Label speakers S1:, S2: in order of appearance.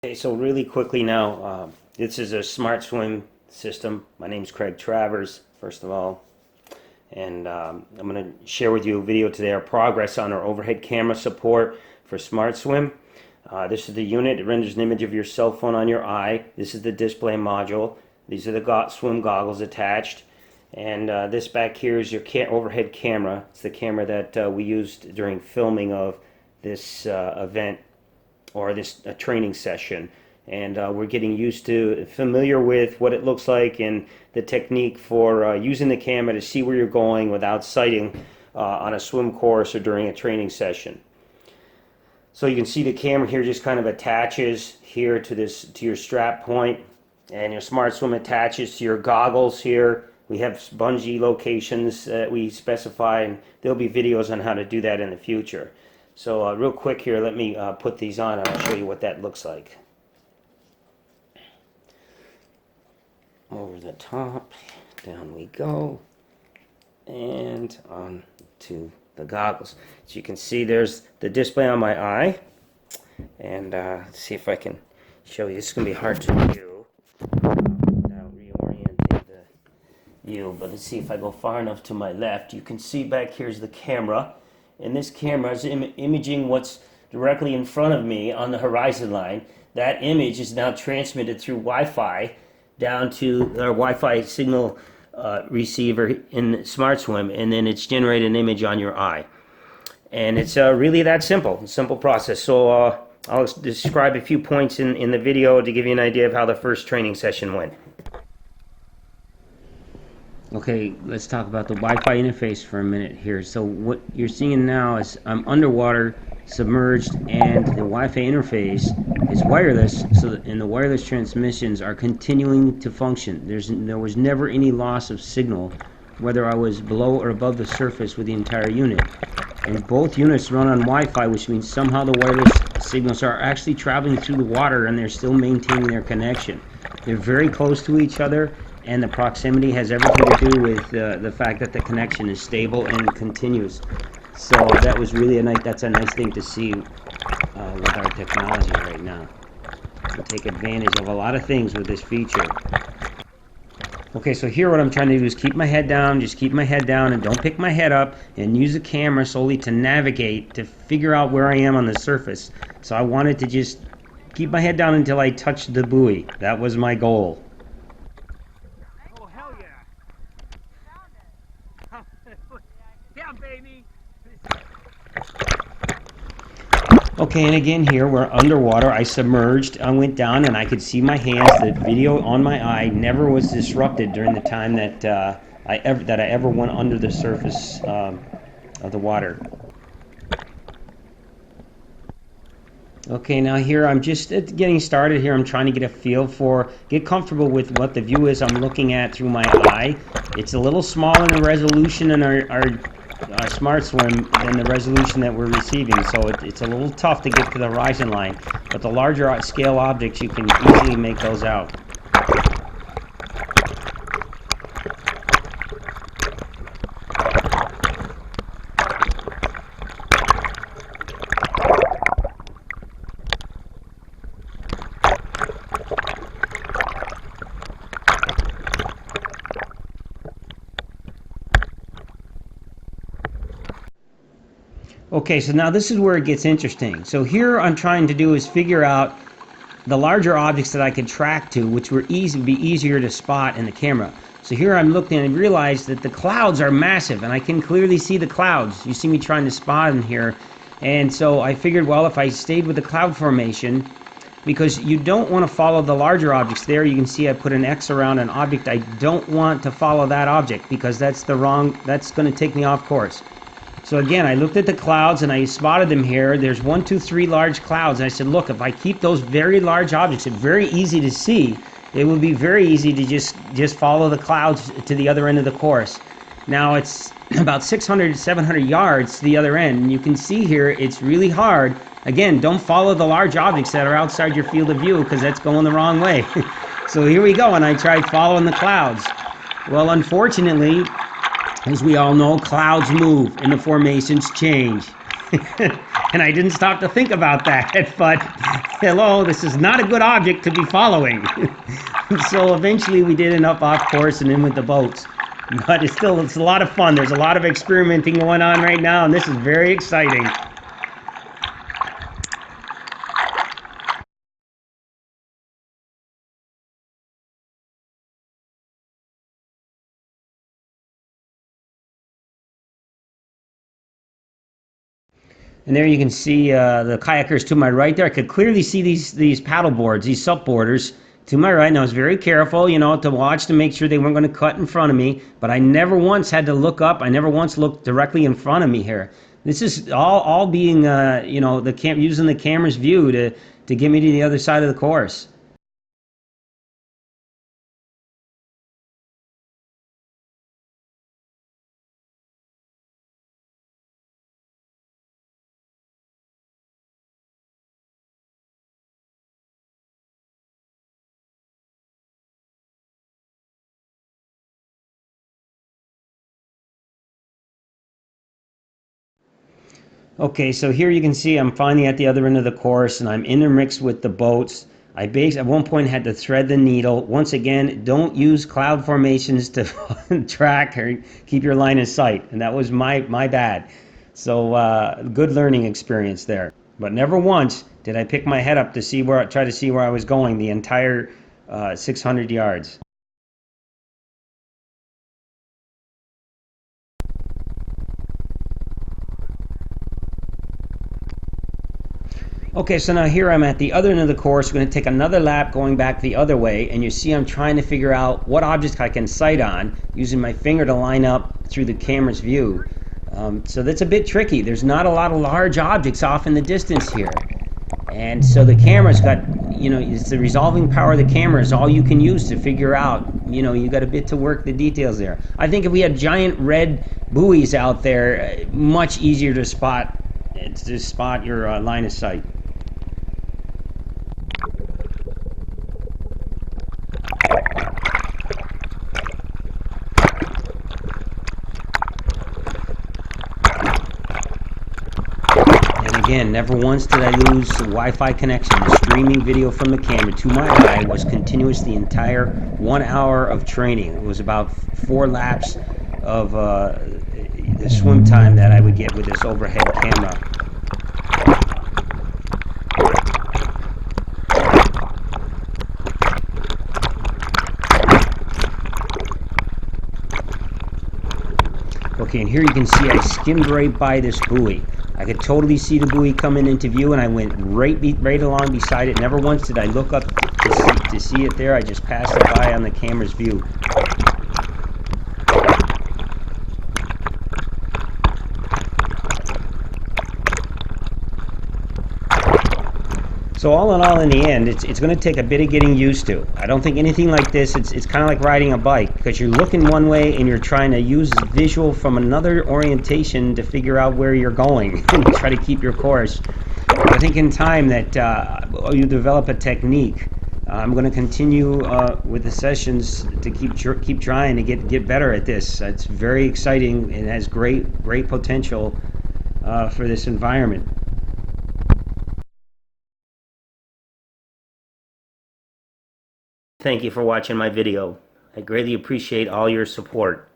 S1: Okay, so really quickly now, this is a smart swim system. My name's Travers, first of all, and I'm going to share with you a video today, our progress on our overhead camera support for smart swim. This is the unit. It renders an image of your cell phone on your eye. This is the display module. These are the swim goggles attached. And this back here is your overhead camera. It's the camera that we used during filming of this event or this training session. And we're getting familiar with what it looks like and the technique for using the camera to see where you're going without sighting on a swim course or during a training session. So you can see the camera here just kind of attaches here to your strap point, and your smart swim attaches to your goggles here. We have bungee locations that we specify, and there'll be videos on how to do that in the future. So real quick here, let me put these on and I'll show you what that looks like. Over the top, down we go, and on to the goggles. So you can see there's the display on my eye, and let's see if I can show you. This is going to be hard to view without reorienting the view, but let's see if I go far enough to my left. You can see back here's the camera. And this camera is imaging what's directly in front of me on the horizon line. That image is now transmitted through Wi-Fi down to our Wi-Fi signal receiver in SmartSwim, and then it's generated an image on your eye. And it's really that simple, simple process. So I'll describe a few points in the video to give you an idea of how the first training session went. Okay, let's talk about the Wi-Fi interface for a minute here. So what you're seeing now is I'm underwater, submerged, and the Wi-Fi interface is wireless, and the wireless transmissions are continuing to function. There was never any loss of signal, whether I was below or above the surface with the entire unit. And both units run on Wi-Fi, which means somehow the wireless signals are actually traveling through the water and they're still maintaining their connection. They're very close to each other, and the proximity has everything to do with the fact that the connection is stable and continuous. So that was really that's a nice thing to see with our technology right now. We take advantage of a lot of things with this feature. Okay, so here what I'm trying to do is keep my head down, just keep my head down and don't pick my head up, and use the camera solely to navigate, to figure out where I am on the surface. So I wanted to just keep my head down until I touched the buoy. That was my goal.
S2: Yeah, baby.
S1: Okay, and again here we're underwater. I submerged, I went down, and I could see my hands. The video on my eye never was disrupted during the time that I ever went under the surface of the water. Okay, now here I'm just getting started here. I'm trying to get comfortable with what the view is I'm looking at through my eye. It's a little smaller in resolution in our Smart Swim than the resolution that we're receiving, so it's a little tough to get to the horizon line, but the larger scale objects, you can easily make those out. Okay, so now this is where it gets interesting. So here I'm trying to do is figure out the larger objects that I could track to, which would be easier to spot in the camera. So here I'm looking and realize that the clouds are massive, and I can clearly see the clouds. You see me trying to spot them here. And so I figured, well, if I stayed with the cloud formation, because you don't want to follow the larger objects. There you can see I put an X around an object. I don't want to follow that object because that's going to take me off course. So again, I looked at the clouds and I spotted them here. There's 1, 2, 3 large clouds. And I said, look, if I keep those very large objects, it's very easy to see. It would be very easy to just follow the clouds to the other end of the course. Now it's about 600, 700 yards to the other end. And you can see here, it's really hard. Again, don't follow the large objects that are outside your field of view because that's going the wrong way. So here we go, and I tried following the clouds. Well, unfortunately, as we all know, clouds move and the formations change. And I didn't stop to think about that, but hello, this is not a good object to be following. So eventually we did enough off course and in with the boats. But it's a lot of fun. There's a lot of experimenting going on right now, and this is very exciting. And there you can see the kayakers to my right there. I could clearly see these paddle boards, these sup boarders to my right. And I was very careful, you know, to watch to make sure they weren't going to cut in front of me. But I never once had to look up. I never once looked directly in front of me here. This is all being, you know, using the camera's view to get me to the other side of the course. Okay, so here you can see I'm finally at the other end of the course and I'm intermixed with the boats. At one point had to thread the needle. Once again, don't use cloud formations to track or keep your line of sight. And that was my bad. So good learning experience there. But never once did I pick my head up to try to see where I was going the entire 600 yards. Okay, so now here I'm at the other end of the course. We're going to take another lap going back the other way, and you see I'm trying to figure out what object I can sight on using my finger to line up through the camera's view. So that's a bit tricky. There's not a lot of large objects off in the distance here. And so the camera's got, you know, it's the resolving power of the camera is all you can use to figure out, you know, you got a bit to work the details there. I think if we had giant red buoys out there, much easier to spot your line of sight. Again, never once did I lose the Wi-Fi connection. The streaming video from the camera to my eye was continuous the entire 1 hour of training. It was about 4 laps of the swim time that I would get with this overhead camera. Okay, and here you can see I skimmed right by this buoy. I could totally see the buoy coming into view, and I went right along beside it. Never once did I look up to see it there. I just passed it by on the camera's view. So all in all, in the end, it's going to take a bit of getting used to. I don't think anything like this, it's kind of like riding a bike, because you're looking one way and you're trying to use visual from another orientation to figure out where you're going and try to keep your course. I think in time that you develop a technique. I'm going to continue with the sessions to keep trying to get better at this. It's very exciting and has great potential for this environment. Thank you for watching my video. I greatly appreciate all your support.